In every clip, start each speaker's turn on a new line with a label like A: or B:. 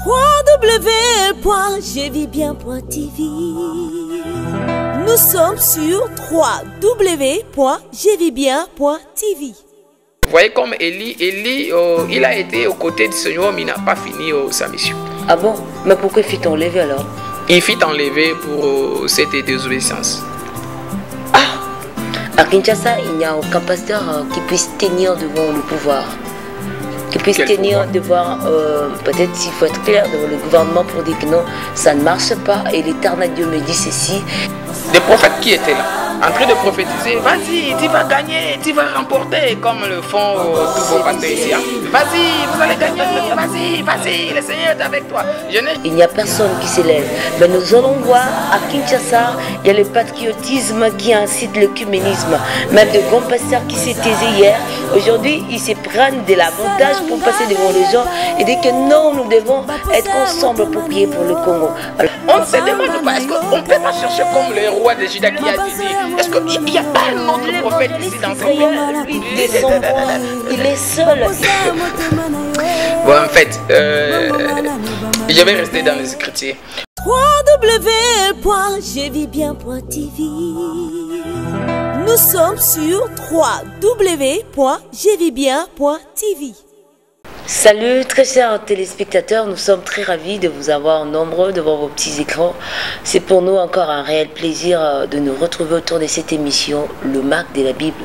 A: www.jevibien.tv. Nous sommes sur www.jevibien.tv.
B: Vous voyez comme Élie, il a été aux côtés du Seigneur, mais il n'a pas fini sa mission.
C: Ah bon? Mais pourquoi il fit enlever alors?
B: Il fit enlever pour cette désobéissance.
C: Ah! À Kinshasa, il n'y a aucun pasteur qui puisse tenir devant le pouvoir. Qui puisse tenir devant, peut-être s'il faut être clair, devant le gouvernement pour dire que non, ça ne marche pas et l'éternel Dieu me dit ceci.
B: Des prophètes qui étaient là, en train de prophétiser, vas-y, tu vas gagner, tu vas remporter, comme le font tous vos pasteurs ici. Vas-y, vous allez gagner, vas-y, le Seigneur est avec toi.
C: Il n'y a personne qui s'élève. Mais nous allons voir à Kinshasa, il y a le patriotisme qui incite l'écuménisme. Même de grands pasteurs qui s'étaient hier, aujourd'hui, ils se prennent de l'avantage pour passer devant les gens et dire que non, nous devons être ensemble pour prier pour le Congo. Alors,
B: on ne se demande pas, est-ce qu'on ne peut pas chercher comme le roi de Juda qui a dit, est-ce qu'il n'y a pas un autre prophète ici dans ce pays?
C: Il est seul.
B: Bon, en fait, je vais rester dans les Écritures.
A: www.jevibien.tv. Nous sommes sur www.jevibien.tv.
C: Salut très chers téléspectateurs, nous sommes très ravis de vous avoir nombreux devant vos petits écrans. C'est pour nous encore un réel plaisir de nous retrouver autour de cette émission, le MAG de la Bible,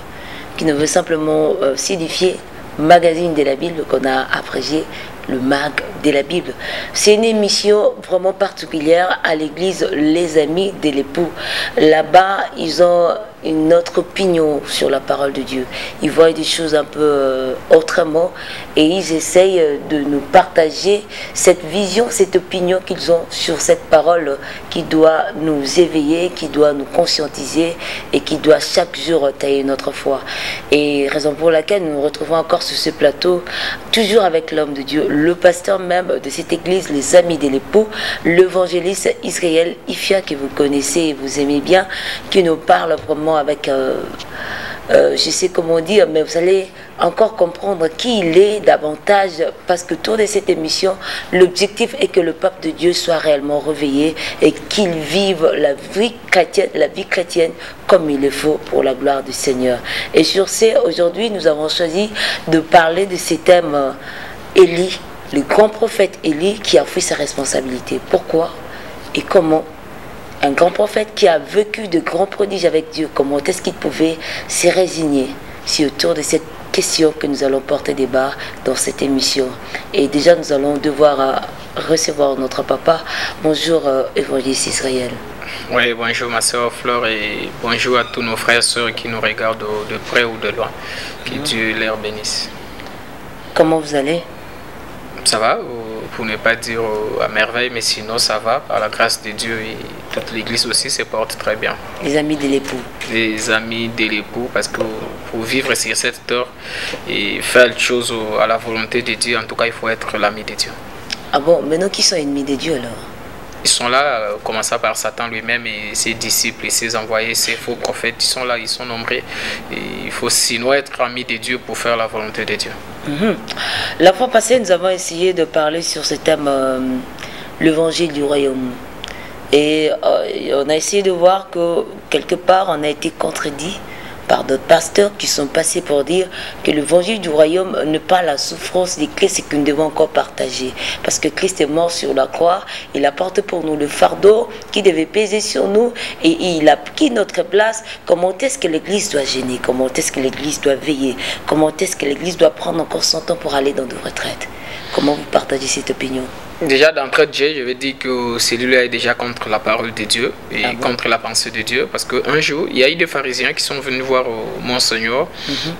C: qui ne veut simplement signifier magazine de la Bible qu'on a abrégé, le MAG de la Bible. C'est une émission vraiment particulière à l'église Les Amis de l'époux. Là-bas, ils ont une autre opinion sur la parole de Dieu. Ils voient des choses un peu autrement et ils essayent de nous partager cette vision, cette opinion qu'ils ont sur cette parole qui doit nous éveiller, qui doit nous conscientiser et qui doit chaque jour tailler notre foi. Et raison pour laquelle nous nous retrouvons encore sur ce plateau, toujours avec l'homme de Dieu, le pasteur même de cette église, les Amis de l'époux, l'évangéliste Israël Ifia, que vous connaissez et vous aimez bien, qui nous parle vraiment avec, je sais comment dire, mais vous allez encore comprendre qui il est davantage, parce que autour de cette émission, l'objectif est que le peuple de Dieu soit réellement réveillé et qu'il vive la vie chrétienne comme il le faut pour la gloire du Seigneur. Et sur ce, aujourd'hui, nous avons choisi de parler de ces thèmes Élie, le grand prophète Élie qui a pris sa responsabilité. Pourquoi et comment? Un grand prophète qui a vécu de grands prodiges avec Dieu, comment est-ce qu'il pouvait se résigner? C'est autour de cette question que nous allons porter débat dans cette émission. Et déjà, nous allons devoir recevoir notre papa. Bonjour, évangéliste Israël.
B: Oui, bonjour ma soeur Flore et bonjour à tous nos frères et sœurs qui nous regardent de près ou de loin. Que Dieu leur bénisse.
C: Comment vous allez?
B: Ça va, pour ne pas dire à merveille, mais sinon ça va, par la grâce de Dieu et toute l'église aussi se porte très bien.
C: Les amis de l'époux.
B: Les amis de l'époux, parce que pour vivre sur cette terre et faire les choses à la volonté de Dieu, en tout cas il faut être l'ami de Dieu.
C: Ah bon, maintenant qui sont ennemis de Dieu alors?
B: Ils sont là, commençant par Satan lui-même et ses disciples et ses envoyés, ses faux prophètes, ils sont là, ils sont nombreux. Et il faut sinon être ami de Dieu pour faire la volonté de Dieu.
C: La fois passée, nous avons essayé de parler sur ce thème, l'évangile du royaume. Et on a essayé de voir que quelque part, on a été contredit par d'autres pasteurs qui sont passés pour dire que l'évangile du royaume n'est pas la souffrance de Christ et que nous devons encore partager. Parce que Christ est mort sur la croix, il a porté pour nous le fardeau qui devait peser sur nous et il a pris notre place. Comment est-ce que l'Église doit gêner? Comment est-ce que l'Église doit veiller? Comment est-ce que l'Église doit prendre encore son temps pour aller dans de retraites? Comment vous partagez cette opinion?
B: Déjà d'entrée de jeu, je vais dire que celui-là est déjà contre la parole de Dieu et contre la pensée de Dieu. Parce qu'un jour, il y a eu des pharisiens qui sont venus voir Monseigneur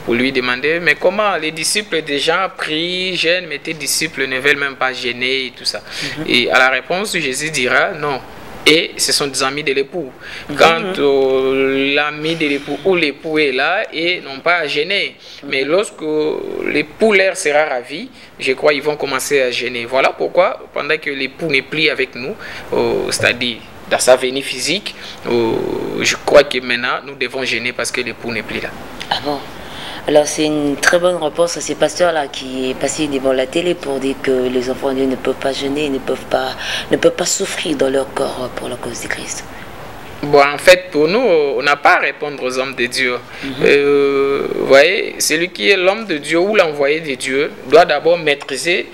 B: pour lui demander, mais comment les disciples déjà prient, gênent, mais tes disciples ne veulent même pas gêner et tout ça. Et à la réponse, Jésus dira, non. Et ce sont des amis de l'époux. Quand l'ami de l'époux ou l'époux est là et n'ont pas à gêner. Mais lorsque l'époux leur sera ravi, je crois qu'ils vont commencer à gêner. Voilà pourquoi, pendant que l'époux n'est plus avec nous, c'est-à-dire dans sa venue physique, je crois que maintenant nous devons gêner parce que l'époux n'est plus là.
C: Ah bon? Alors c'est une très bonne réponse à ces pasteurs-là qui est passé devant la télé pour dire que les enfants de Dieu ne peuvent pas jeûner, ne peuvent pas souffrir dans leur corps pour la cause de Christ.
B: Bon, en fait, pour nous, on n'a pas à répondre aux hommes de Dieu. Vous voyez, celui qui est l'homme de Dieu ou l'envoyé de Dieu doit d'abord maîtriser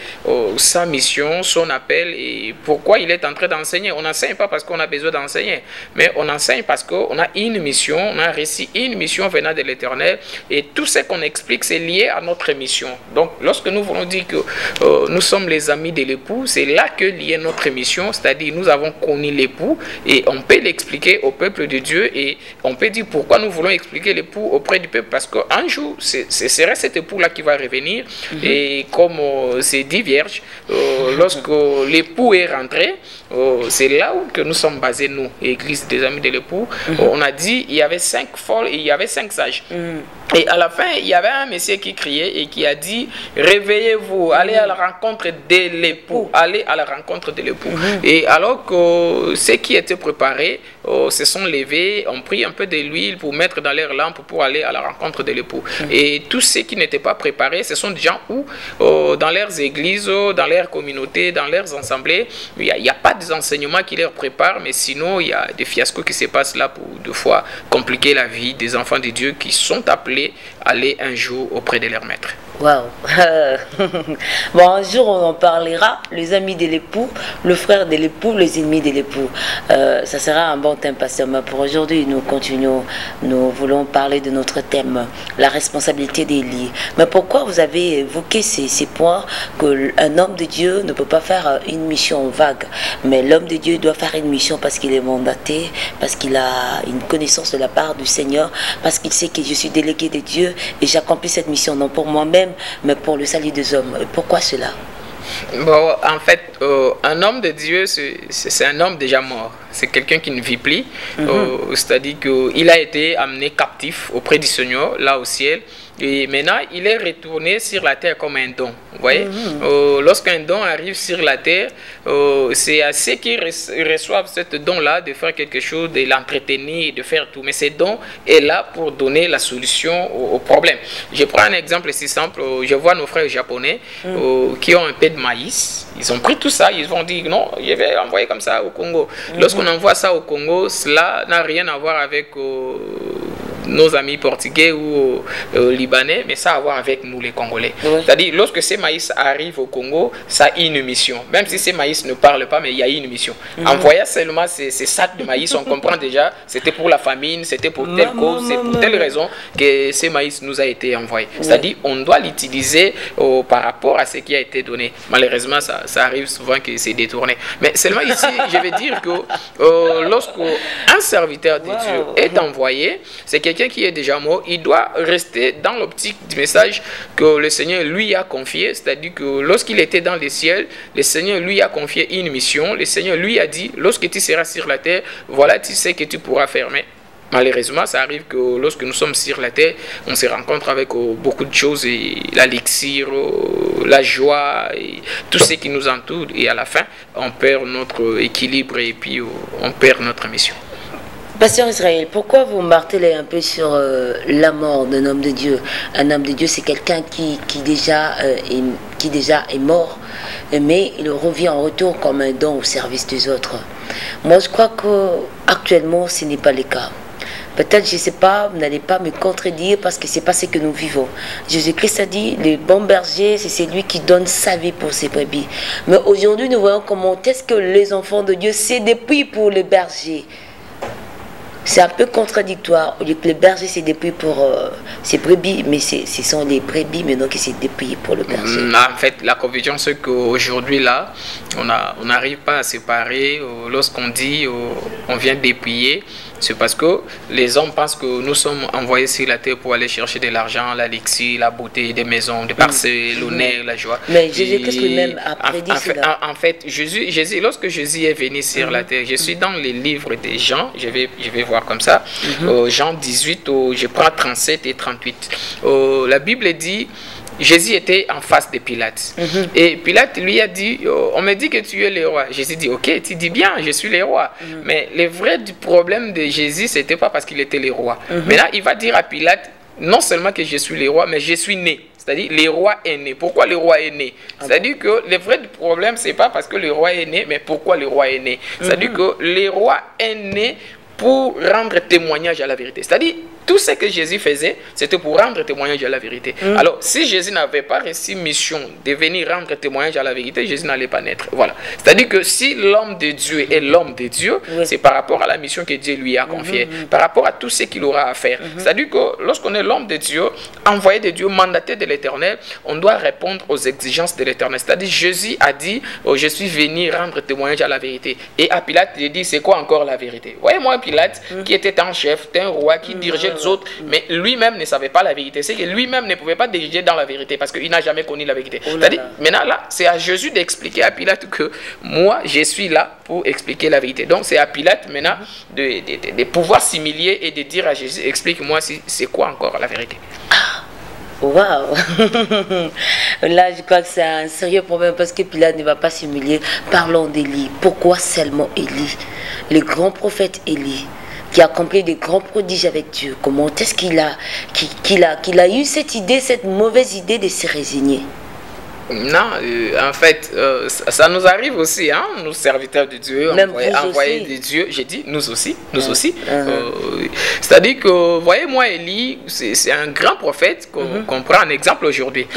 B: sa mission, son appel et pourquoi il est en train d'enseigner. On n'enseigne pas parce qu'on a besoin d'enseigner, mais on enseigne parce qu'on a une mission, on a réussi une mission venant de l'Éternel et tout ce qu'on explique, c'est lié à notre mission. Donc, lorsque nous voulons dire que nous sommes les amis de l'époux, c'est là que liée notre mission, c'est-à-dire nous avons connu l'époux et on peut l'expliquer au peuple de Dieu et on peut dire pourquoi nous voulons expliquer l'époux auprès du peuple parce qu'un jour ce serait cet époux là qui va revenir et comme c'est dit vierge lorsque l'époux est rentré c'est là où que nous sommes basés nous, église des amis de l'époux. On a dit il y avait 5 folles et il y avait 5 sages. Et à la fin, il y avait un monsieur qui criait et qui a dit réveillez-vous, allez à la rencontre de l'époux, allez à la rencontre de l'époux. Et alors que ceux qui étaient préparés se sont levés, ont pris un peu de l'huile pour mettre dans leurs lampes pour aller à la rencontre de l'époux. Et tous ceux qui n'étaient pas préparés, ce sont des gens où dans leurs églises, dans leurs communautés, dans leurs assemblées, il n'y a pas des enseignements qui les préparent, mais sinon il y a des fiascos qui se passent là pour deux fois compliquer la vie des enfants de Dieu qui sont appelés à aller un jour auprès de leur maître.
C: Waouh. Bon, un jour on en parlera, les amis de l'époux, le frère de l'époux, les ennemis de l'époux. Ça sera un bon thème, pasteur. Mais pour aujourd'hui, nous continuons, nous voulons parler de notre thème, la responsabilité d'Élie. Mais pourquoi vous avez évoqué ces points qu'un homme de Dieu ne peut pas faire une mission vague, mais l'homme de Dieu doit faire une mission parce qu'il est mandaté, parce qu'il a une connaissance de la part du Seigneur, parce qu'il sait que je suis délégué de Dieu et j'accomplis cette mission non pour moi-même, mais pour le salut des hommes. Pourquoi cela?
B: Bon, en fait, un homme de Dieu, c'est un homme déjà mort. C'est quelqu'un qui ne vit plus. C'est-à-dire qu'il a été amené captif auprès du Seigneur, là au ciel. Et maintenant, il est retourné sur la terre comme un don. Vous voyez, lorsqu'un don arrive sur la terre, c'est à ceux qui reçoivent ce don-là de faire quelque chose, de l'entretenir, de faire tout. Mais ce don est là pour donner la solution au problème. Je prends un exemple si simple. Je vois nos frères japonais qui ont un peu de maïs. Ils ont pris tout ça. Ils vont dire non, je vais envoyer comme ça au Congo. Lorsqu'on envoie ça au Congo, cela n'a rien à voir avec nos amis portugais ou libanais, mais ça a à voir avec nous les Congolais. C'est-à-dire, lorsque ces maïs arrivent au Congo, ça a une mission. Même si ces maïs ne parlent pas, mais il y a une mission. Envoyer seulement ces sacs de maïs, on comprend déjà, c'était pour la famine, c'était pour telle cause, c'est pour telle raison que ces maïs nous a été envoyés. C'est-à-dire, on doit l'utiliser par rapport à ce qui a été donné. Malheureusement, ça arrive souvent que c'est détourné. Mais seulement ici, je vais dire que lorsqu'un serviteur de Dieu est envoyé, c'est quelqu'un qui est déjà mort, il doit rester dans l'optique du message que le Seigneur lui a confié, c'est-à-dire que lorsqu'il était dans les ciels, le Seigneur lui a confié une mission, le Seigneur lui a dit, lorsque tu seras sur la terre, voilà, tu sais que tu pourras faire. Mais malheureusement, ça arrive que lorsque nous sommes sur la terre, on se rencontre avec beaucoup de choses, et l'élixir, la joie, et tout ce qui nous entoure, et à la fin, on perd notre équilibre et puis on perd notre mission.
C: Pasteur Israël, pourquoi vous martelez un peu sur la mort d'un homme de Dieu? Un homme de Dieu, c'est quelqu'un qui déjà est mort, mais il revient en retour comme un don au service des autres. Moi, je crois qu'actuellement, ce n'est pas le cas. Peut-être, je ne sais pas, vous n'allez pas me contredire parce que ce n'est pas ce que nous vivons. Jésus-Christ a dit, le bon berger, c'est celui qui donne sa vie pour ses brebis. Mais aujourd'hui, nous voyons comment est-ce que les enfants de Dieu, c'est depuis pour le berger. C'est un peu contradictoire. Au lieu que le berger s'est dépouillé pour ses brebis, mais ce sont les brebis maintenant qui s'est dépouillé pour le berger.
B: En fait, la confusion, c'est qu'aujourd'hui, là, on n'arrive pas à séparer. Lorsqu'on dit on vient dépouiller, c'est parce que les hommes pensent que nous sommes envoyés sur la terre pour aller chercher de l'argent, l'élixir, la beauté, des maisons, des parcelles, l'honneur, la joie.
C: Mais Jésus-Christ lui-même a prédit cela.
B: En fait, Jésus, lorsque Jésus est venu sur la terre, je suis dans les livres des Jean, je vais voir comme ça, Jean 18, je prends 37 et 38. La Bible dit, Jésus était en face de Pilate. Et Pilate lui a dit, on me dit que tu es le roi. Jésus dit, ok, tu dis bien, je suis le roi. Mais le vrai problème de Jésus, ce n'était pas parce qu'il était le roi. Maintenant, il va dire à Pilate, non seulement que je suis le roi, mais je suis né. C'est-à-dire, le roi est né. Pourquoi le roi est né? C'est-à-dire que le vrai problème, ce n'est pas parce que le roi est né, mais pourquoi le roi est né? C'est-à-dire que le roi est né pour rendre témoignage à la vérité. C'est-à-dire, tout ce que Jésus faisait, c'était pour rendre témoignage à la vérité. Alors, si Jésus n'avait pas reçu mission de venir rendre témoignage à la vérité, Jésus n'allait pas naître. Voilà. C'est-à-dire que si l'homme de Dieu est l'homme de Dieu, c'est par rapport à la mission que Dieu lui a confiée, par rapport à tout ce qu'il aura à faire. C'est-à-dire que lorsqu'on est l'homme de Dieu, envoyé de Dieu, mandaté de l'Éternel, on doit répondre aux exigences de l'Éternel. C'est-à-dire, Jésus a dit, je suis venu rendre témoignage à la vérité. Et à Pilate, il dit, c'est quoi encore la vérité? Voyez-moi Pilate, qui était un chef, un roi, qui dirigeait les autres, mais lui-même ne savait pas la vérité. C'est que lui-même ne pouvait pas diriger dans la vérité parce qu'il n'a jamais connu la vérité. C'est-à-dire, maintenant là, c'est à Jésus d'expliquer à Pilate que moi, je suis là pour expliquer la vérité. Donc c'est à Pilate maintenant de pouvoir s'humilier et de dire à Jésus, explique-moi c'est quoi encore la vérité.
C: Waouh. Là, je crois que c'est un sérieux problème parce que Pilate ne va pas s'humilier. Parlons d'Élie. Pourquoi seulement Élie, le grand prophète Élie, qui a accompli de grands prodiges avec Dieu? Comment est-ce qu'il a eu cette idée, cette mauvaise idée de se résigner?
B: Non, en fait, ça nous arrive aussi, hein, nous serviteurs de Dieu, envoyés de Dieu, j'ai dit, nous aussi. C'est-à-dire que, voyez-moi, Élie, c'est un grand prophète qu'on prend en exemple aujourd'hui.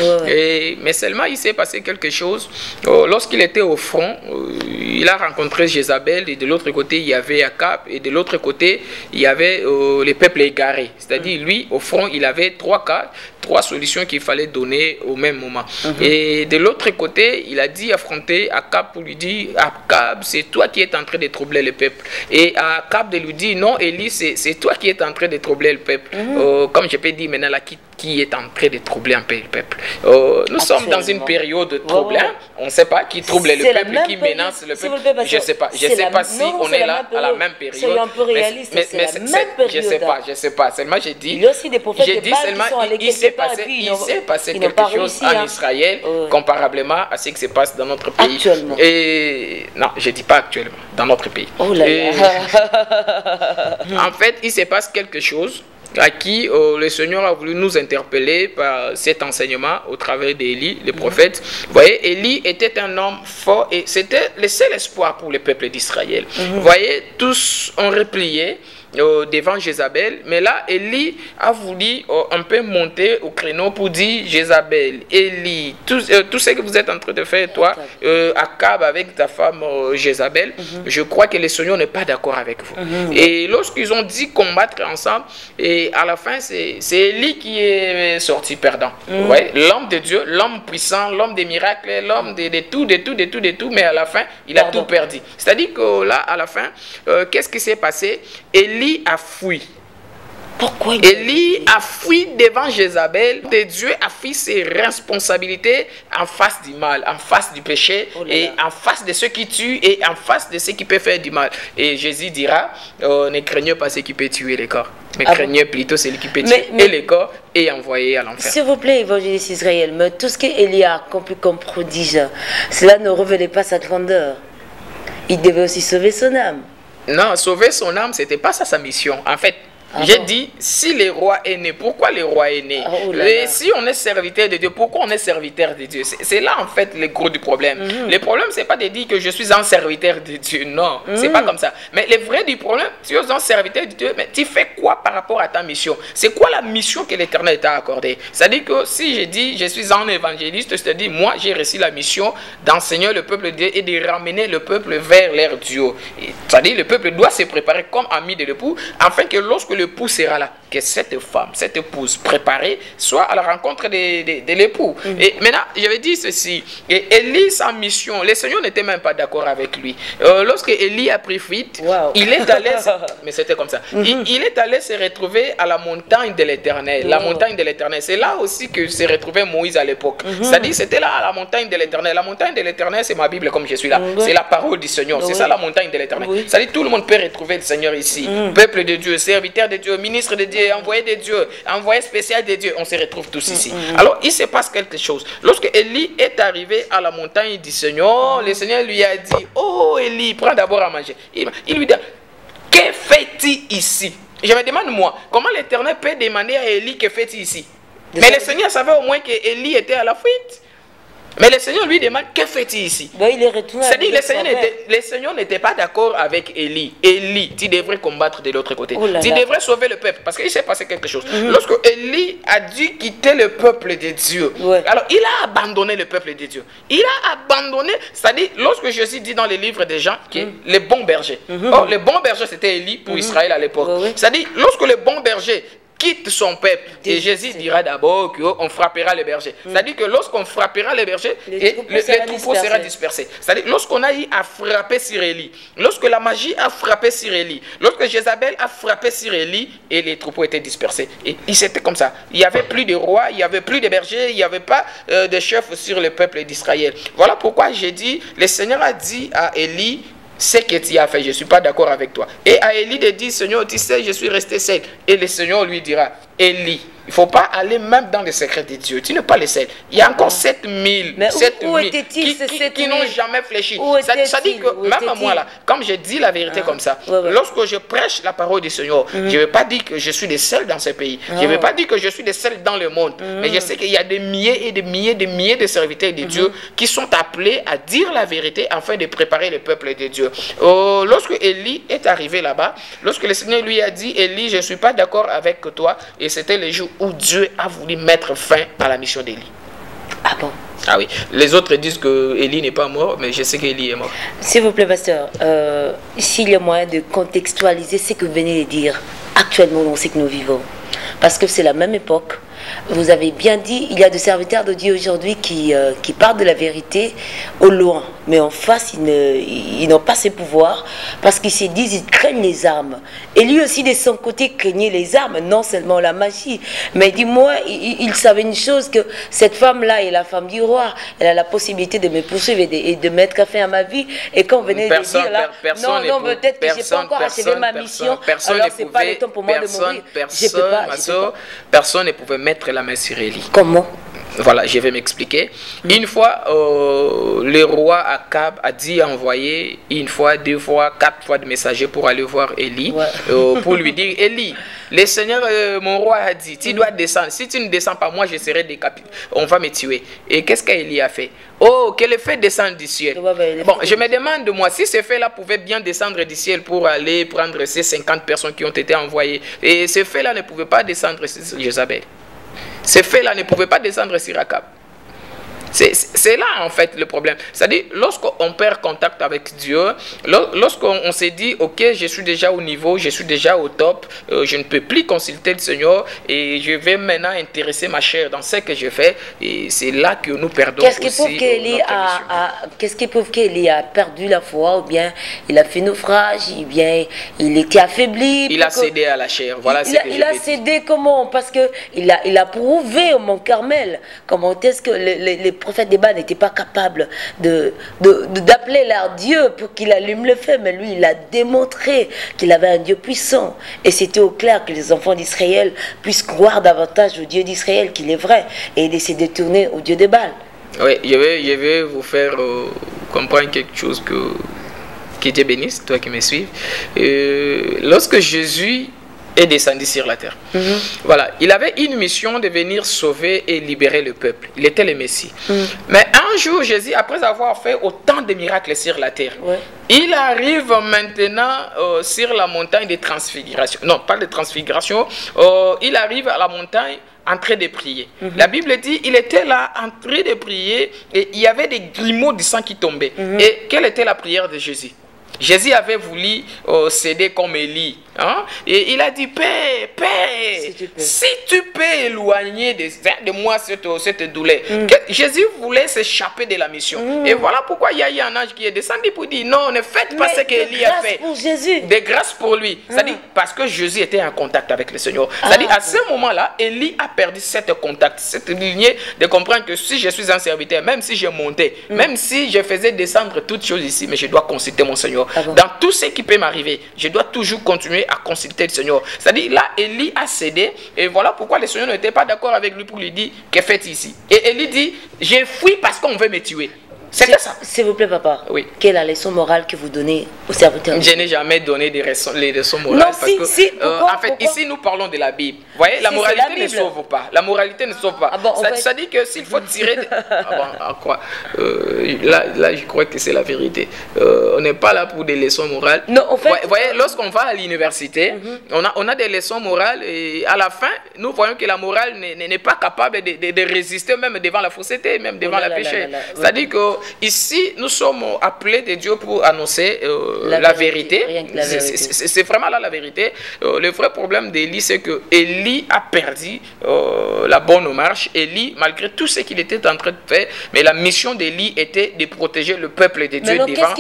B: Mais seulement, il s'est passé quelque chose. Lorsqu'il était au front, il a rencontré Jézabel, et de l'autre côté, il y avait Akab, et de l'autre côté, il y avait les peuples égarés. C'est-à-dire, lui, au front, il avait trois solutions qu'il fallait donner au même moment. Et de l'autre côté, il a dit affronter Akab pour lui dire, Akab, c'est toi qui es en train de troubler le peuple. Et Akab de lui dire, non, Élie, c'est toi qui es en train de troubler le peuple. Comme je peux dire maintenant, là, qui est en train de troubler un peu le peuple. Nous sommes dans une période de trouble. On ne sait pas qui trouble le peuple, qui menace le peuple. Je ne sais pas. Je ne sais pas si on est là à la même période.
C: C'est un peu réaliste.
B: Je ne sais pas. Seulement, j'ai dit.
C: Il y a aussi des prophètes
B: de Baal qui sont allés quelque part. Il s'est passé quelque chose en Israël comparablement à ce qui se passe dans notre pays.
C: Actuellement.
B: Et non, je ne dis pas actuellement, dans notre pays.
C: Oh là là.
B: En fait, il se passe quelque chose à qui le Seigneur a voulu nous interpeller par cet enseignement au travers d'Élie, le prophète. Vous voyez, Élie était un homme fort et c'était le seul espoir pour le peuple d'Israël. Vous voyez, tous ont replié devant Jézabel, mais là Élie a voulu un peu monter au créneau pour dire, Jézabel, Élie, tout ce que vous êtes en train de faire, toi, Akab avec ta femme Jézabel, je crois que le Seigneur n'est pas d'accord avec vous. Et lorsqu'ils ont dit combattre ensemble, et à la fin c'est Élie qui est sorti perdant. Ouais, l'homme de Dieu, l'homme puissant, l'homme des miracles, l'homme de tout, mais à la fin il a tout perdu. C'est-à-dire que là à la fin, qu'est-ce qui s'est passé? Élie a fui.
C: Pourquoi
B: Élie a fui devant Jézabel. Dieu a fui ses responsabilités en face du mal, en face du péché, et en face de ceux qui tuent et en face de ceux qui peuvent faire du mal. Et Jésus dira, ne craignez pas ceux qui peuvent tuer les corps, mais craignez plutôt celui qui peut tuer les corps et envoyer à l'enfer.
C: S'il vous plaît, évangéliste Israël, mais tout ce qu'Élie a accompli comme prodige, cela ne revenait pas sa grandeur. Il devait aussi sauver son âme.
B: Non, sauver son âme, c'était pas ça sa mission. En fait, j'ai dit, si le roi est né, pourquoi le roi est né? Et si on est serviteur de Dieu, pourquoi on est serviteur de Dieu? C'est là en fait le gros du problème. Le problème, c'est pas de dire que je suis un serviteur de Dieu. Non, c'est pas comme ça. Mais le vrai du problème, tu es un serviteur de Dieu, mais tu fais quoi par rapport à ta mission? C'est quoi la mission que l'Éternel t'a accordée? C'est-à-dire que si je dis, je suis un évangéliste, je te dis, moi j'ai reçu la mission d'enseigner le peuple de Dieu et de ramener le peuple vers leur Dieu. C'est-à-dire le peuple doit se préparer comme ami de l'époux, afin que lorsque l'époux sera là, que cette femme, cette épouse préparée soit à la rencontre de l'époux. Et maintenant, je vais dire ceci, et Élie, sa mission, le Seigneur n'était même pas d'accord avec lui. Lorsque Élie a pris fuite, il est allé, mais c'était comme ça, il est allé se retrouver à la montagne de l'Éternel. La montagne de l'Éternel, c'est là aussi que s'est retrouvé Moïse à l'époque. C'est-à-dire, c'était là à la montagne de l'Éternel. La montagne de l'Éternel, c'est ma Bible comme je suis là. C'est la parole du Seigneur. C'est ça la montagne de l'Éternel. C'est-à-dire, tout le monde peut retrouver le Seigneur ici. Peuple de Dieu, serviteur de Dieu, ministre de Dieu, envoyé de Dieu, envoyé spécial de Dieu, on se retrouve tous ici. Alors il se passe quelque chose. Lorsque Élie est arrivé à la montagne du Seigneur, le Seigneur lui a dit, oh Élie, prends d'abord à manger. Il lui dit, que fais-tu ici? Je me demande, moi, comment l'Éternel peut demander à Élie que fait-il ici? Mais le Seigneur savait au moins qu'Élie était à la fuite. Mais le Seigneur lui demande, que fait-il ici?
C: Il est retourné.
B: C'est-à-dire le Seigneur n'était pas d'accord avec Élie. Élie, tu devrais combattre de l'autre côté. Tu devrais sauver le peuple. Parce qu'il s'est passé quelque chose. Lorsque Élie a dû quitter le peuple de Dieu, alors il a abandonné le peuple de Dieu. Il a abandonné, c'est-à-dire lorsque Jésus dit dans les livres des gens que les bons bergers. Or, le bon berger c'était Élie pour Israël à l'époque. C'est-à-dire lorsque le bon berger quitte son peuple, et Jésus dira d'abord qu'on frappera les bergers. C'est-à-dire que lorsqu'on frappera les bergers, les troupeaux seront dispersés. C'est-à-dire lorsqu'on a eu à frapper sur Élie, lorsque la magie a frappé sur Élie, lorsque Jézabel a frappé sur Élie, et les troupeaux étaient dispersés. Et c'était comme ça. Il n'y avait plus de rois, il n'y avait plus de bergers, il n'y avait pas de chefs sur le peuple d'Israël. Voilà pourquoi j'ai dit, le Seigneur a dit à Élie, ce que tu as fait, je ne suis pas d'accord avec toi. Et à Élie de dire, Seigneur, tu sais, je suis resté seul. Et le Seigneur lui dira, Élie, il ne faut pas aller même dans le secret de Dieu. Tu n'es pas le seul. Il y a encore 7000 qui n'ont jamais fléchi. Ça dit que même moi là, comme je dis la vérité comme ça, lorsque je prêche la parole du Seigneur, je ne veux pas dire que je suis le seul dans ce pays. Je ne veux pas dire que je suis le seul dans le monde. Mais je sais qu'il y a des milliers et des milliers de serviteurs de Dieu qui sont appelés à dire la vérité afin de préparer le peuple de Dieu. Lorsque Élie est arrivé là-bas, lorsque le Seigneur lui a dit, Élie, je ne suis pas d'accord avec toi, et c'était le jour où Dieu a voulu mettre fin à la mission d'Élie.
C: Ah bon?
B: Ah oui. Les autres disent que Élie n'est pas mort, mais je sais qu'Élie est mort.
C: S'il vous plaît, pasteur, s'il y a moyen de contextualiser ce que vous venez de dire actuellement dans ce que nous vivons, parce que c'est la même époque. Vous avez bien dit, il y a des serviteurs de Dieu aujourd'hui qui parlent de la vérité au loin, mais en face, ils n'ont pas ces pouvoirs parce qu'ils se disent, ils craignent les armes. Et lui aussi, de son côté, craignait les armes, non seulement la magie, mais dis-moi, il savait une chose, que cette femme-là est la femme du roi, elle a la possibilité de me poursuivre et de mettre fin à ma vie. Et quand on venait de dire là, non, peut-être que je n'ai pas encore achevé ma mission, alors c'est pas le temps pour moi de mourir.
B: Personne ne pouvait mettre la main sur Élie.
C: Comment?
B: Voilà, je vais m'expliquer. Une fois, le roi Akab a dit envoyer une fois, 2 fois, 4 fois de messagers pour aller voir Élie, pour lui dire, Élie, le Seigneur, mon roi a dit, tu dois descendre. Si tu ne descends pas, moi je serai décapité. On va me tuer. Et qu'est-ce qu'Élie a fait? Oh, que le fait descendre du ciel. Bon, je me demande, moi, si ce fait-là pouvait bien descendre du ciel pour aller prendre ces 50 personnes qui ont été envoyées, et ce fait-là ne pouvait pas descendre sur Jézabel. Ce fait-là ne pouvait pas descendre sur Akab. C'est là en fait le problème. C'est-à-dire lorsqu'on perd contact avec Dieu, lorsqu'on s'est dit ok, je suis déjà au niveau, je suis déjà au top, je ne peux plus consulter le Seigneur et je vais maintenant intéresser ma chair dans ce que je fais, et c'est là que nous perdons aussi notre mission.
C: Qu'est-ce qui prouve qu'Élie a perdu la foi, ou bien il a fait naufrage, ou bien il était affaibli?
B: Il a cédé à la chair. Voilà ce que
C: il a cédé comment? Parce que il a prouvé au Mont Carmel comment est-ce que les prophètes des Baals n'étaient pas capables d'appeler leur Dieu pour qu'il allume le feu, mais lui il a démontré qu'il avait un Dieu puissant, et c'était au clair que les enfants d'Israël puissent croire davantage au Dieu d'Israël qu'il est vrai, et de se détourner au Dieu des Baals.
B: Oui, je vais vous faire comprendre quelque chose que Dieu bénisse, toi qui me suives. Lorsque Jésus est descendu sur la terre. Voilà, il avait une mission de venir sauver et libérer le peuple. Il était le Messie. Mais un jour, Jésus, après avoir fait autant de miracles sur la terre, il arrive maintenant sur la montagne de transfiguration. Non, pas de transfiguration. Il arrive à la montagne en train de prier. La Bible dit, il était là en train de prier et il y avait des grumeaux de sang qui tombaient. Et quelle était la prière de Jésus? Jésus avait voulu céder comme Élie. Hein? Et il a dit, Père, si tu peux éloigner de moi cette douleur. Jésus voulait s'échapper de la mission. Et voilà pourquoi il y a eu un ange qui est descendu pour dire, non, ne faites pas ce qu'Élie a fait.
C: Pour Jésus.
B: De grâce pour lui. C'est-à-dire parce que Jésus était en contact avec le Seigneur. C'est-à-dire à ce moment-là, Élie a perdu cette contact, cette lignée de comprendre que si je suis un serviteur, même si je montais, même si je faisais descendre toutes choses ici, mais je dois consulter mon Seigneur. Dans tout ce qui peut m'arriver, je dois toujours continuer à consulter le Seigneur. C'est-à-dire là, Élie a cédé, et voilà pourquoi le Seigneur n'était pas d'accord avec lui pour lui dire, que faites ici? Et Élie dit, j'ai fui parce qu'on veut me tuer. C'était ça.
C: S'il vous plaît, papa.
B: Oui.
C: Quelle est la leçon morale que vous donnez aux serviteurs?
B: Je n'ai jamais donné les leçons morales.
C: Non,
B: parce
C: si,
B: que,
C: si. Pourquoi,
B: en fait,
C: pourquoi?
B: ici, nous parlons de la Bible. Vous voyez, la
C: Si,
B: moralité
C: la
B: ne
C: Bible.
B: sauve pas. La moralité ne sauve pas.
C: Ah bon,
B: Ça dit que s'il faut tirer... Ah bon, à quoi là, je crois que c'est la vérité. On n'est pas là pour des leçons morales.
C: Non, en fait...
B: Vous voyez, lorsqu'on va à l'université, on a des leçons morales et à la fin, nous voyons que la morale n'est pas capable de résister même devant la fausseté, même devant la péché. C'est-à-dire que ici, nous sommes appelés de Dieu pour annoncer la vérité. C'est vraiment là la vérité. Le vrai problème d'Élie, c'est que Élie a perdu la bonne marche. Élie, malgré tout ce qu'il était en train de faire, mais la mission d'Élie était de protéger le peuple de Dieu devant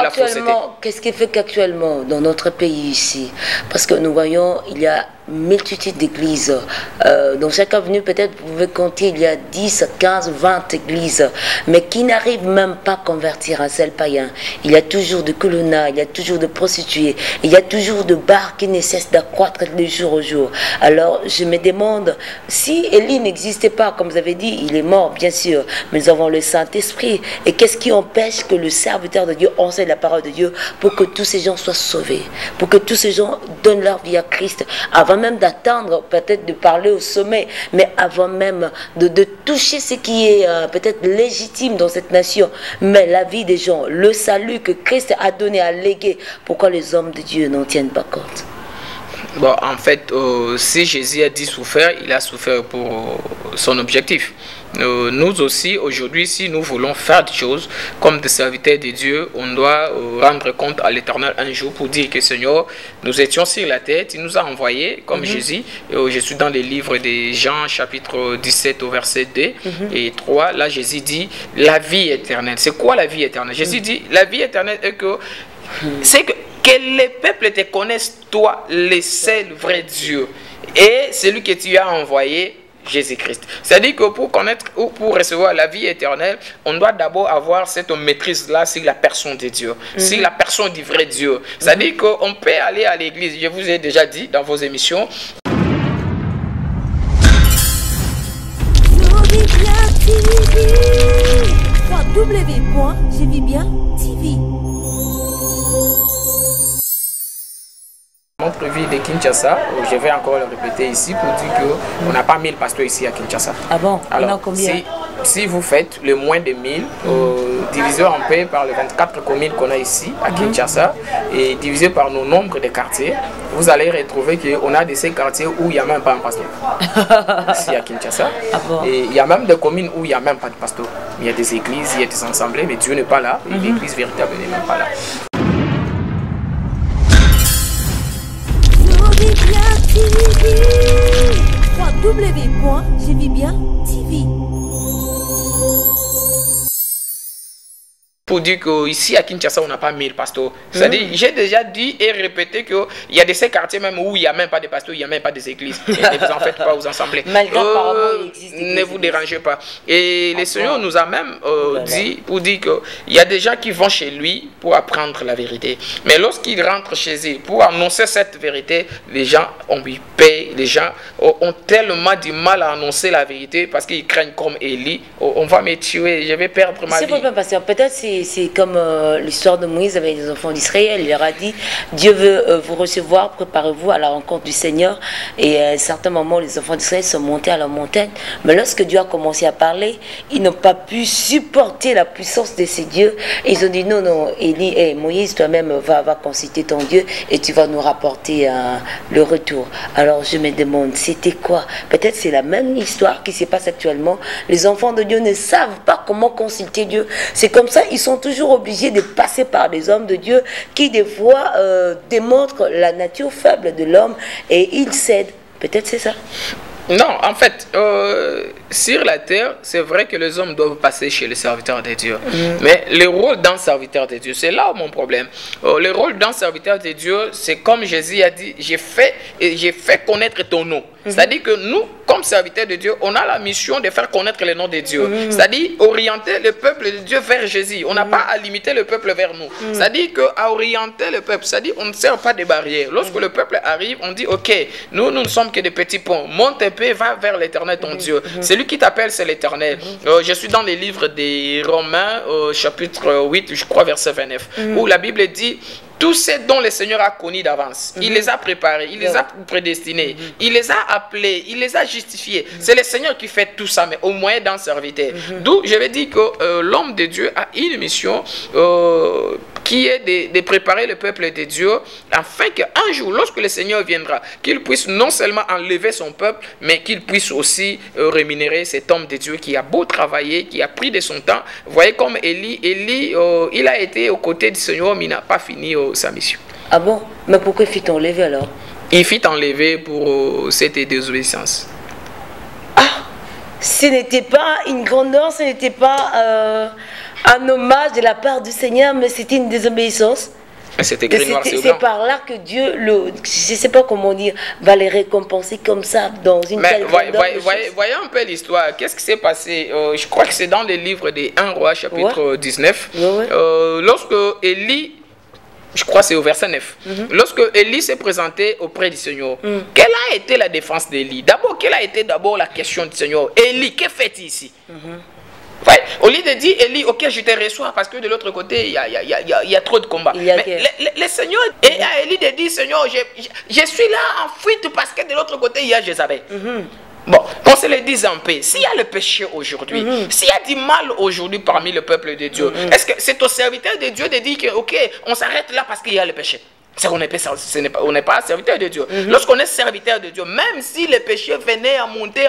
B: la fausseté.
C: Qu'est-ce qui fait qu'actuellement, dans notre pays ici, parce que nous voyons, il y a multitude d'églises. Dans chaque avenue, peut-être vous pouvez compter, il y a 10, 15, 20 églises, mais qui n'arrivent même pas à convertir un seul païen. Il y a toujours de colonna, il y a toujours de prostituées, il y a toujours de bars qui ne cessent d'accroître de jour au jour. Alors, je me demande, si Élie n'existait pas, comme vous avez dit, il est mort, bien sûr, mais nous avons le Saint-Esprit. Et qu'est-ce qui empêche que le serviteur de Dieu enseigne la parole de Dieu pour que tous ces gens soient sauvés, pour que tous ces gens donnent leur vie à Christ, avant même d'attendre peut-être de parler au sommet, mais avant même de toucher ce qui est peut-être légitime dans cette nation, mais la vie des gens, le salut que Christ a donné, à léguer, pourquoi les hommes de Dieu n'en tiennent pas compte?
B: Bon, en fait, si Jésus a dit souffrir, il a souffert pour son objectif. Nous aussi, aujourd'hui, si nous voulons faire des choses comme des serviteurs de Dieu, on doit rendre compte à l'Éternel un jour pour dire que Seigneur, nous étions sur la tête, il nous a envoyés comme Jésus. Je suis dans les livres de Jean, chapitre 17 au verset 2 et 3. Là, Jésus dit la vie éternelle. C'est quoi la vie éternelle? Jésus dit la vie éternelle est que c'est que les peuples te connaissent, toi, le seul vrai Dieu, et celui que tu as envoyé, Jésus-Christ. C'est-à-dire que pour connaître ou pour recevoir la vie éternelle, on doit d'abord avoir cette maîtrise-là sur la personne de Dieu, sur la personne du vrai Dieu. C'est-à-dire qu'on peut aller à l'église, je vous ai déjà dit dans vos émissions.
A: www.jevibien.tv.
B: Notre vie de Kinshasa, je vais encore le répéter ici pour dire qu'on n'a pas 1000 pasteurs ici à Kinshasa.
C: Ah bon?
B: Alors,
C: il y en a combien?
B: Si vous faites le moins de 1000, divisé en paix par les 24 communes qu'on a ici à Kinshasa et divisé par nos nombres de quartiers, vous allez retrouver qu'on a de ces quartiers où il n'y a même pas un pasteur. Ici à Kinshasa.
C: Ah bon?
B: Et il y a même des communes où il n'y a même pas de pasteur. Il y a des églises, il y a des assemblées, mais Dieu n'est pas là. Et l'église véritable n'est même pas là.
A: www.jevibien.tv.
B: Pour dire qu'ici à Kinshasa, on n'a pas 1000 pasteurs. C'est-à-dire, j'ai déjà dit et répété qu'il y a de ces quartiers même où il n'y a même pas de pasteurs, il n'y a même pas des églises. Et ne vous en faites pas aux assemblées.
C: Malgré apparemment, il existe
B: ne vous dérangez pas. Et le Seigneur nous a même dit, pour dire qu'il y a des gens qui vont chez lui pour apprendre la vérité. Mais lorsqu'ils rentrent chez eux pour annoncer cette vérité, les gens ont eu peur, les gens ont tellement du mal à annoncer la vérité parce qu'ils craignent comme Élie, on va me tuer, je vais perdre ma vie.
C: Peut-être c'est comme l'histoire de Moïse avec les enfants d'Israël. Il leur a dit, Dieu veut vous recevoir, préparez-vous à la rencontre du Seigneur. Et à un certain moment, les enfants d'Israël sont montés à la montagne. Mais lorsque Dieu a commencé à parler, ils n'ont pas pu supporter la puissance de ces dieux. Et ils ont dit, non, non, Élie, Moïse, toi-même, va consulter ton Dieu et tu vas nous rapporter le retour. Alors je me demande, c'était quoi? Peut-être c'est la même histoire qui se passe actuellement. Les enfants de Dieu ne savent pas comment consulter Dieu. C'est comme ça, ils sont toujours obligés de passer par des hommes de Dieu qui des fois démontrent la nature faible de l'homme et ils cèdent. Peut-être c'est ça.
B: Non, en fait, sur la terre, c'est vrai que les hommes doivent passer chez les serviteurs de Dieu. Mais le rôle d'un serviteur de Dieu, c'est là mon problème. Le rôle d'un serviteur de Dieu, c'est comme Jésus a dit, j'ai fait connaître ton nom. C'est-à-dire que nous, comme serviteurs de Dieu, on a la mission de faire connaître le nom de Dieu. C'est-à-dire orienter le peuple de Dieu vers Jésus. On n'a pas à limiter le peuple vers nous. C'est-à-dire qu'à orienter le peuple, c'est-à-dire on ne sert pas de barrières. Lorsque le peuple arrive, on dit, ok, nous ne sommes que des petits ponts. Monte un peu, va vers l'Éternel, ton Dieu. Celui qui t'appelle, c'est l'Éternel. Je suis dans les livres des Romains, chapitre 8, je crois, verset 29, où la Bible dit, tous ceux dont le Seigneur a connu d'avance, il les a préparés, il les a prédestinés, il les a appelés, il les a justifiés. C'est le Seigneur qui fait tout ça, mais au moyen d'un serviteur. D'où je vais dire que l'homme de Dieu a une mission qui est de préparer le peuple de Dieu, afin qu'un jour, lorsque le Seigneur viendra, qu'il puisse non seulement enlever son peuple, mais qu'il puisse aussi rémunérer cet homme de Dieu qui a beau travailler, qui a pris de son temps. Vous voyez comme Élie, il a été aux côtés du Seigneur, mais il n'a pas fini sa mission.
C: Ah bon? Mais pourquoi fit enlever alors?
B: Il fit enlever pour cette désobéissance.
C: Ah, ce n'était pas une grandeur, ce n'était pas un hommage de la part du Seigneur, mais c'était une désobéissance.
B: C'était écrit noir sur blanc.
C: C'est par là que Dieu, je ne sais pas comment dire, va les récompenser comme ça dans une telle grandeur.
B: Voyez un peu l'histoire. Qu'est-ce qui s'est passé? Je crois que c'est dans le livre des 1 Roi, chapitre 19. Lorsque Élie, je crois que c'est au verset 9. Lorsque Élie s'est présenté auprès du Seigneur, quelle a été la défense d'Élie? D'abord, quelle a été d'abord la question du Seigneur? Élie, que fais-tu ici? Ouais, au lieu de dire, Élie, ok, je te reçois parce que de l'autre côté, il y a trop de combats. Mais le Seigneur, et à Élie de dire, Seigneur, je suis là en fuite parce que de l'autre côté, il y a Jézabel. Bon, qu'on se le dise en paix. S'il y a le péché aujourd'hui, s'il y a du mal aujourd'hui parmi le peuple de Dieu, est-ce que c'est au serviteur de Dieu de dire que, ok, on s'arrête là parce qu'il y a le péché? C'est qu'on n'est pas serviteur de Dieu. Lorsqu'on est serviteur de Dieu, même si le péché venait à monter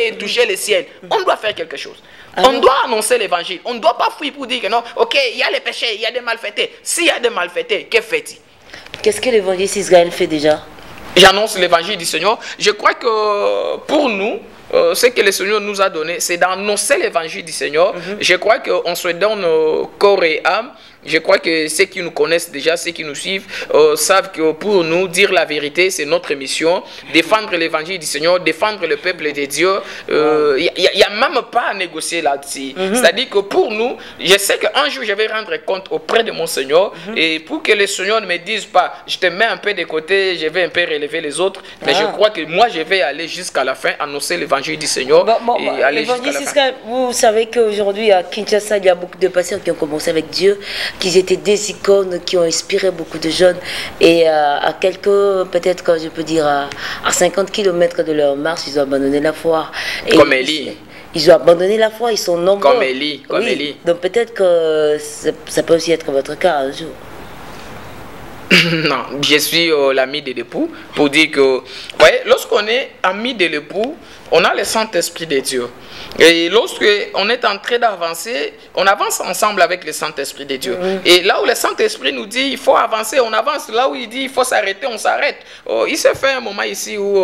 B: et toucher le ciel, on doit faire quelque chose. On doit annoncer l'évangile. On ne doit pas fuir pour dire que non, ok, il y a le péché, il y a des malfaiteurs. S'il y a des malfaiteurs, que fait-il?
C: Qu'est-ce que l'évangile Israël fait déjà?
B: J'annonce l'évangile du Seigneur. Je crois que pour nous, ce que le Seigneur nous a donné, c'est d'annoncer l'évangile du Seigneur. Je crois qu'on se donne corps et âme. Je crois que ceux qui nous connaissent déjà, ceux qui nous suivent, savent que pour nous, dire la vérité, c'est notre mission. Défendre l'évangile du Seigneur, défendre le peuple de Dieu. Il n'y a même pas à négocier là-dessus. C'est-à-dire que pour nous, je sais qu'un jour, je vais rendre compte auprès de mon Seigneur. Et pour que le Seigneur ne me dise pas, je te mets un peu de côté, je vais un peu relever les autres. Mais je crois que moi, je vais aller jusqu'à la fin, annoncer l'évangile du Seigneur. Et aller jusqu'à la fin.
C: Vous savez qu'aujourd'hui, à Kinshasa, il y a beaucoup de patients qui ont commencé avec Dieu, qui étaient des icônes, qui ont inspiré beaucoup de jeunes. Et à quelques, peut-être, quand je peux dire, à 50 km de leur marche, ils ont abandonné la foi. Et
B: comme Élie.
C: Ils ont abandonné la foi, ils sont nombreux.
B: Comme Élie. Élie.
C: Donc peut-être que ça peut aussi être votre cas un jour.
B: Non, je suis l'ami de l'époux pour dire que, vous voyez, lorsqu'on est ami de l'époux, on a le Saint-Esprit de Dieu. Et lorsqu'on est en train d'avancer, on avance ensemble avec le Saint-Esprit de Dieu. Et là où le Saint-Esprit nous dit il faut avancer, on avance. Là où il dit il faut s'arrêter, on s'arrête. Il s'est fait un moment ici où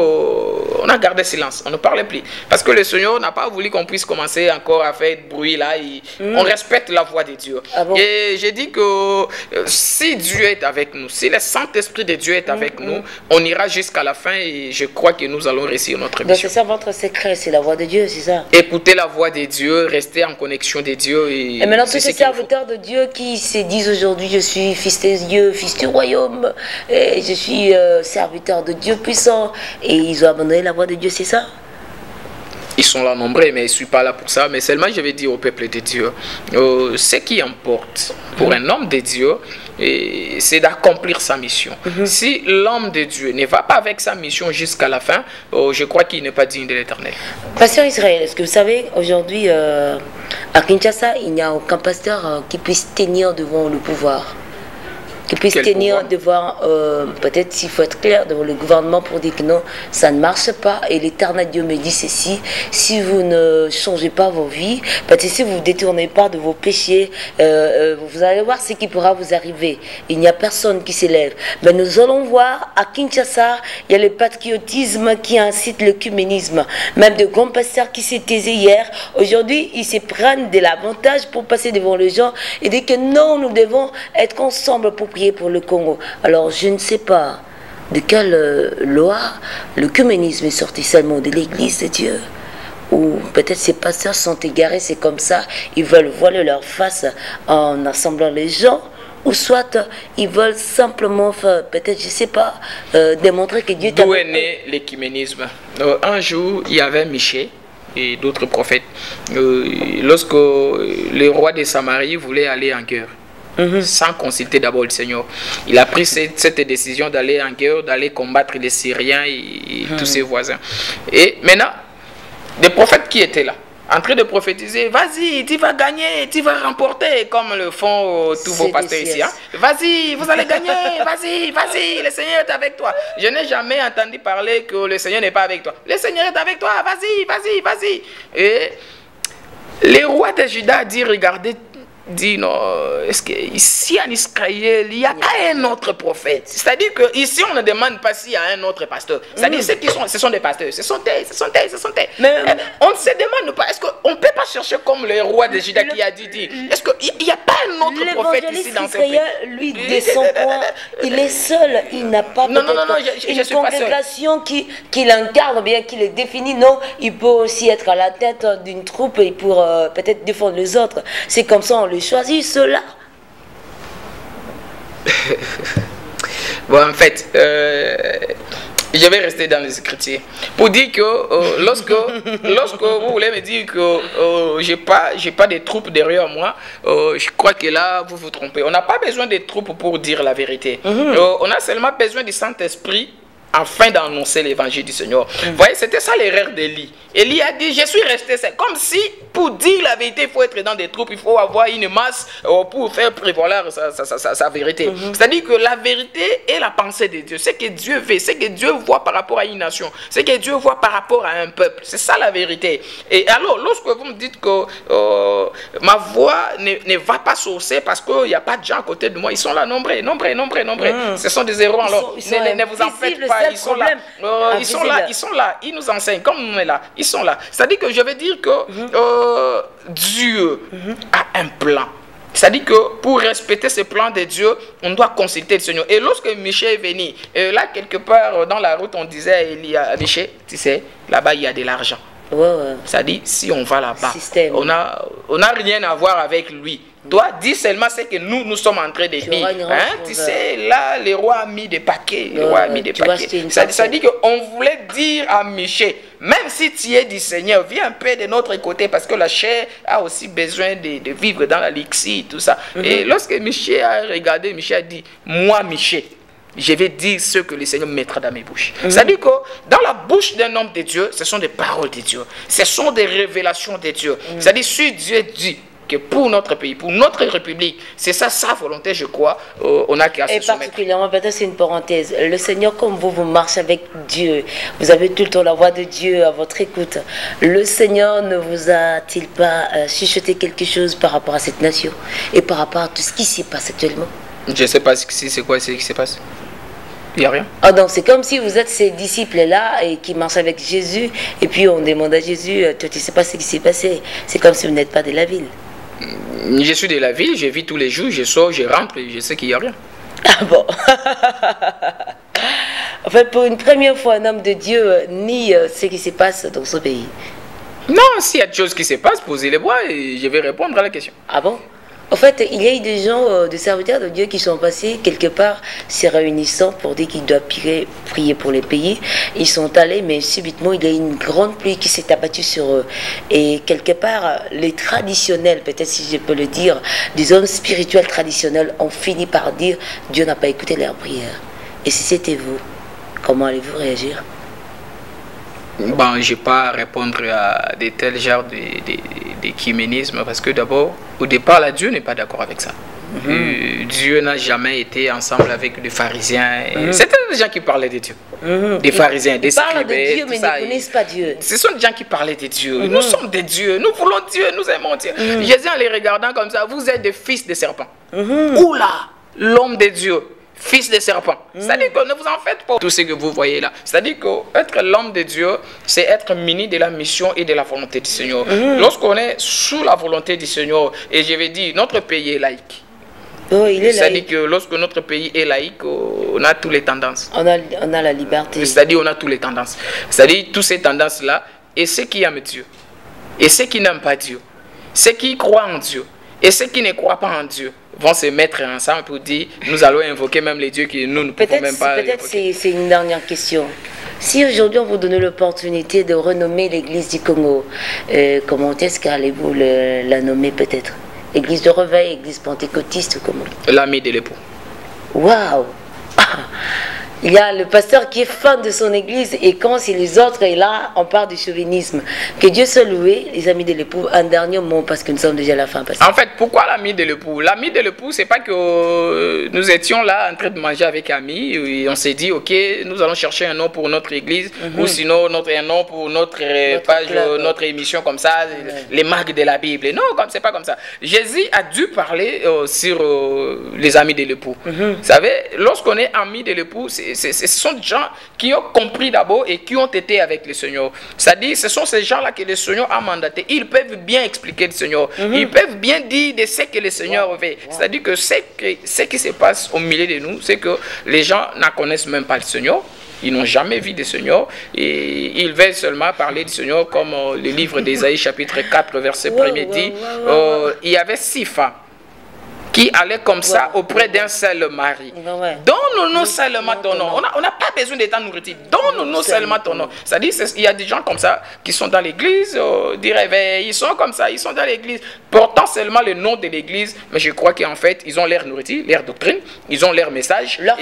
B: on a gardé silence, on ne parlait plus. Parce que le Seigneur n'a pas voulu qu'on puisse commencer encore à faire de bruit là. On respecte la voix de Dieu.
C: Ah bon?
B: Et j'ai dit que si Dieu est avec nous, si le Saint-Esprit de Dieu est avec nous, on ira jusqu'à la fin et je crois que nous allons réussir notre mission.
C: C'est ça votre secret, c'est la voix de Dieu, c'est ça?
B: Écoutez la voix de Dieu, rester en connexion de Dieu.
C: Et maintenant, tous ces serviteurs de Dieu qui se disent aujourd'hui, je suis fils de Dieu, fils du royaume, et je suis serviteur de Dieu puissant, et ils ont abandonné la voix de Dieu, c'est ça?
B: Ils sont là nombreux, mais je ne suis pas là pour ça. Mais seulement, je vais dire au peuple de Dieu, ce qui importe pour un homme de Dieu, c'est d'accomplir sa mission. Si l'homme de Dieu ne va pas avec sa mission jusqu'à la fin, je crois qu'il n'est pas digne de l'Éternel.
C: Pasteur Israël, est-ce que vous savez, aujourd'hui, à Kinshasa, il n'y a aucun pasteur qui puisse tenir devant le pouvoir, qui puisse tenir devant, peut-être s'il faut être clair, devant le gouvernement pour dire que non, ça ne marche pas. Et l'Éternel Dieu me dit ceci, si vous ne changez pas vos vies, peut-être si vous ne vous détournez pas de vos péchés, vous allez voir ce qui pourra vous arriver. Il n'y a personne qui s'élève. Mais nous allons voir, à Kinshasa, il y a le patriotisme qui incite l'œcuménisme. Même de grands pasteurs qui s'est taisés hier, aujourd'hui, ils se prennent de l'avantage pour passer devant les gens et dire que non, nous devons être ensemble pour prier pour le Congo. Alors, je ne sais pas. de quelle loi l'œcuménisme est sorti seulement de l'Église de Dieu? Ou peut-être ces pasteurs sont égarés, c'est comme ça, ils veulent voiler leur face en assemblant les gens, ou soit ils veulent simplement, peut-être, je ne sais pas, démontrer que Dieu est...
B: D'où est né l'écuménisme? Un jour, il y avait Michée et d'autres prophètes. Lorsque le roi de Samarie voulait aller en guerre, sans consulter d'abord le Seigneur, il a pris cette décision d'aller en guerre, d'aller combattre les Syriens et tous ses voisins. Et maintenant, des prophètes qui étaient là, en train de prophétiser, vas-y, tu vas gagner, tu vas remporter, comme le font tous vos pasteurs ici. Hein? Vas-y, vous allez gagner, vas-y, vas-y, le Seigneur est avec toi. Je n'ai jamais entendu parler que le Seigneur n'est pas avec toi. Le Seigneur est avec toi, vas-y, vas-y, vas-y. Et le roi de Juda dit, regardez, dit non, est-ce qu'ici en Israël, il n'y a pas un autre prophète? C'est-à-dire qu'ici, on ne demande pas s'il y a un autre pasteur. C'est-à-dire ceux qui sont, ce sont des pasteurs. Ce sont des. Mais on ne se demande pas, est-ce qu'on ne peut pas chercher comme le roi de Juda qui a dit, est-ce qu'il n'y a pas un autre prophète ici dans ce pays?
C: Lui, de son point, il est seul, il n'a pas
B: une
C: congrégation qui l'incarne, bien qu'il est défini. Non, il peut aussi être à la tête d'une troupe et pour peut-être défendre les autres. C'est comme ça, on le choisit, cela.
B: Bon, en fait, je vais rester dans les Écritures pour dire que lorsque vous voulez me dire que j'ai pas de troupes derrière moi, je crois que là vous vous trompez. On n'a pas besoin de troupes pour dire la vérité. On a seulement besoin du Saint-Esprit afin d'annoncer l'évangile du Seigneur. Vous voyez, c'était ça l'erreur d'Élie. Élie a dit, je suis resté seul. Comme si, pour dire la vérité, il faut être dans des troupes, il faut avoir une masse pour faire prévaloir sa vérité. C'est-à-dire que la vérité est la pensée de Dieu. Ce que Dieu veut, ce que Dieu voit par rapport à une nation, ce que Dieu voit par rapport à un peuple. C'est ça la vérité. Et alors, lorsque vous me dites que ma voix ne va pas saucer parce qu'il n'y a pas de gens à côté de moi, ils sont là, nombreux. Ce sont des héros. Alors, ne vous en faites pas. Ils sont là, ils nous enseignent comme on est là, ils sont là. C'est-à-dire que je veux dire que Dieu a un plan. C'est-à-dire que pour respecter ce plan de Dieu, on doit consulter le Seigneur. Et lorsque Michée est venu, là quelque part dans la route, on disait à Michée, tu sais, là-bas il y a de l'argent. C'est-à-dire si on va là-bas, on n'a rien à voir avec lui. Toi, dis seulement ce que nous sommes en train de dire. Tu sais, là, le roi a mis des paquets. Ça dit qu'on voulait dire à Michée, même si tu es du Seigneur, viens un peu de notre côté, parce que la chair a aussi besoin de vivre dans la lixie, tout ça. Et lorsque Michée a regardé, Michée a dit, moi, Michée, je vais dire ce que le Seigneur mettra dans mes bouches. C'est-à-dire que dans la bouche d'un homme de Dieu, ce sont des paroles de Dieu. Ce sont des révélations de Dieu. C'est-à-dire, si Dieu dit que pour notre pays, pour notre République, c'est ça sa volonté, je crois, on a qu'à se soumettre.
C: Et particulièrement, peut-être c'est une parenthèse, le Seigneur, comme vous marchez avec Dieu, vous avez tout le temps la voix de Dieu à votre écoute. Le Seigneur ne vous a-t-il pas chuchoté quelque chose par rapport à cette nation et par rapport à tout ce qui s'y passe actuellement? Je
B: ne sais pas c'est quoi ce qui se passe. Il n'y a rien.
C: Ah, donc c'est comme si vous êtes ces disciples-là et qui marchent avec Jésus, et puis on demande à Jésus, toi tu ne sais pas ce qui s'est passé. C'est comme si vous n'êtes pas de la ville.
B: Je suis de la ville, je vis tous les jours, je sors, je rentre, je sais qu'il n'y a rien.
C: Ah bon. En fait, pour une première fois, un homme de Dieu nie ce qui se passe dans ce pays.
B: Non, s'il y a des choses qui se passent, posez-les-moi et je vais répondre à la question.
C: Ah bon? En fait, il y a eu des gens, des serviteurs de Dieu qui sont passés quelque part, se réunissant pour dire qu'ils doivent prier pour les pays. Ils sont allés, mais subitement, il y a eu une grande pluie qui s'est abattue sur eux. Et quelque part, les traditionnels, peut-être si je peux le dire, des hommes spirituels traditionnels ont fini par dire Dieu n'a pas écouté leurs prières. Et si c'était vous, comment allez-vous réagir?
B: Bon, je n'ai pas à répondre à de tels genres d'écuménisme parce que d'abord, au départ, là, Dieu n'est pas d'accord avec ça. Dieu n'a jamais été ensemble avec des pharisiens. C'était des gens qui parlaient de Dieu. Des pharisiens, des scribes. Ils parlent de Dieu, mais ils ne connaissent pas Dieu. Ce sont des gens qui parlaient de Dieu. Nous sommes des dieux. Nous voulons Dieu, nous aimons Dieu. Jésus, en les regardant comme ça, vous êtes des fils de serpents. Oula, l'homme de Dieu. Fils de serpent. C'est-à-dire que ne vous en faites pas tout ce que vous voyez là. C'est-à-dire qu'être l'homme de Dieu, c'est être muni de la mission et de la volonté du Seigneur. Lorsqu'on est sous la volonté du Seigneur, et je vais dire, notre pays est laïque.
C: Oh, il est
B: C'est-à-dire
C: laïque.
B: que lorsque notre pays est laïque, on a toutes les tendances.
C: On a la liberté.
B: C'est-à-dire on a toutes les tendances. C'est-à-dire toutes ces tendances-là, et ceux qui aiment Dieu, et ceux qui n'aiment pas Dieu, ceux qui croient en Dieu, et ceux qui ne croient pas en Dieu, vont se mettre ensemble pour dire, nous allons invoquer même les dieux que nous ne pouvons même pas
C: Peut-être
B: invoquer.
C: c'est une dernière question. Si aujourd'hui on vous donne l'opportunité de renommer l'église du Congo, comment est-ce qu'allez-vous la nommer peut-être? Église de réveil, église pentecôtiste ou comment?
B: L'ami de l'époux.
C: Waouh! Il y a le pasteur qui est fan de son église et quand c'est les autres, et là, on parle du chauvinisme. Que Dieu soit loué, les amis de l'époux. Un dernier mot parce que nous sommes déjà à la fin. Pasteur.
B: En fait, pourquoi l'ami de l'époux? L'ami de l'époux, c'est pas que nous étions là en train de manger avec amis et on s'est dit, ok, nous allons chercher un nom pour notre église ou sinon un nom pour notre page, notre émission comme ça, les marques de la Bible. Non, c'est pas comme ça. Jésus a dû parler sur les amis de l'époux. Vous savez, lorsqu'on est ami de l'époux, ce sont des gens qui ont compris d'abord et qui ont été avec le Seigneur. C'est-à-dire, ce sont ces gens-là que le Seigneur a mandaté. Ils peuvent bien expliquer le Seigneur. Ils peuvent bien dire de ce que le Seigneur fait. C'est-à-dire que ce qui se passe au milieu de nous, c'est que les gens ne connaissent même pas le Seigneur. Ils n'ont jamais vu le Seigneur et ils veulent seulement parler du Seigneur comme le livre d'Ésaïe chapitre 4 verset 1er dit. Il y avait 6 femmes qui allaient comme ça auprès d'un seul mari. Donne-nous seulement ton nom. On n'a pas besoin de ta nourriture. Donne-nous seulement ton nom. C'est-à-dire, il y a des gens comme ça qui sont dans l'église, du réveil, ils sont comme ça, ils sont dans l'église, portant seulement le nom de l'église, mais je crois qu'en fait, ils ont leur nourriture, leur doctrine, ils ont leur message, leur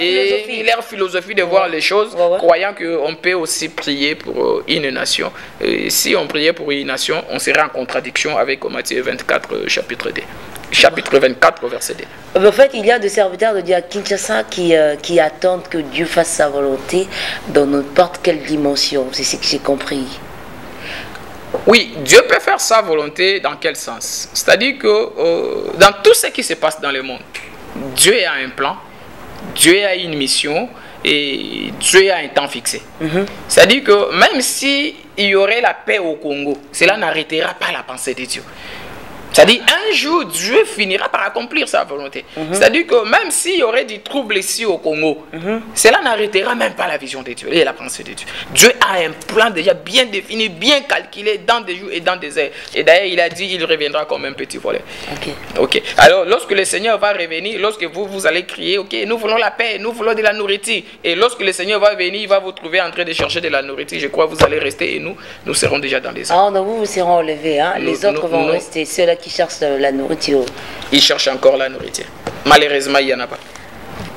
B: philosophie de voir les choses, croyant qu'on peut aussi prier pour une nation. Et si on priait pour une nation, on serait en contradiction avec Matthieu 24, chapitre 2. Chapitre 24, verset 2.
C: En fait, il y a des serviteurs de Dieu à Kinshasa qui attendent que Dieu fasse sa volonté dans n'importe quelle dimension. C'est ce que j'ai compris.
B: Oui, Dieu peut faire sa volonté dans quel sens? C'est-à-dire que dans tout ce qui se passe dans le monde, Dieu a un plan, Dieu a une mission et Dieu a un temps fixé. C'est-à-dire que même s'il y aurait la paix au Congo, cela n'arrêtera pas la pensée de Dieu. C'est-à-dire, un jour, Dieu finira par accomplir sa volonté. C'est-à-dire que même s'il y aurait du trouble ici au Congo, cela n'arrêtera même pas la vision de Dieu et la pensée de Dieu. Dieu a un plan déjà bien défini, bien calculé dans des jours et dans des heures. Et d'ailleurs, il a dit, il reviendra comme un petit volet. Ok. Alors, lorsque le Seigneur va revenir, lorsque vous allez crier, ok, nous voulons la paix, nous voulons de la nourriture. Et lorsque le Seigneur va venir, il va vous trouver en train de chercher de la nourriture. Je crois que vous allez rester et nous serons déjà dans les airs.
C: Ah, donc vous serez enlevés, hein? Les autres vont rester, ceux-là qui cherchent la nourriture.
B: Ils cherchent encore la nourriture. Malheureusement, il n'y en a pas.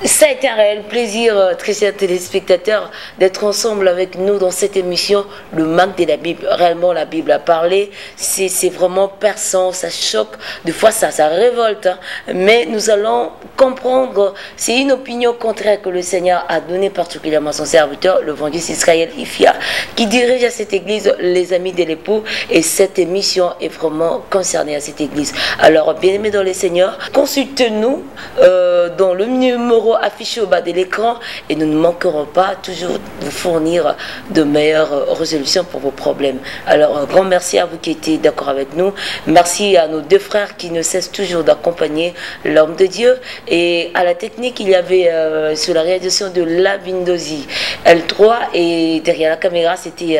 C: Ça a été un réel plaisir, très chers téléspectateurs, d'être ensemble avec nous dans cette émission, le manque de la Bible. Réellement, la Bible a parlé, c'est vraiment perçant, ça choque, des fois ça révolte, hein. Mais nous allons comprendre, c'est une opinion contraire que le Seigneur a donnée particulièrement à son serviteur, l'évangéliste Israël Ifia, qui dirige à cette église les amis de l'époux, et cette émission est vraiment concernée à cette église. Alors, bien-aimés dans le Seigneur, consultez-nous dans le numéro affiché au bas de l'écran et nous ne manquerons pas toujours vous fournir de meilleures résolutions pour vos problèmes. Alors, un grand merci à vous qui étiez d'accord avec nous. Merci à nos deux frères qui ne cessent toujours d'accompagner l'homme de Dieu. Et à la technique, il y avait sur la réalisation de la Windozi L3 et derrière la caméra, c'était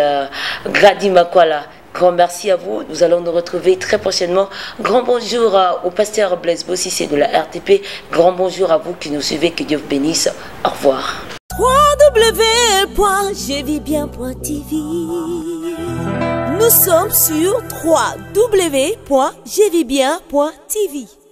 C: Grady Makwala. Grand merci à vous. Nous allons nous retrouver très prochainement. Grand bonjour au pasteur Blaise Bossissé de la RTP. Grand bonjour à vous qui nous suivez. Que Dieu vous bénisse. Au revoir.
A: www.jevibien.tv. Nous sommes sur www.jevibien.tv.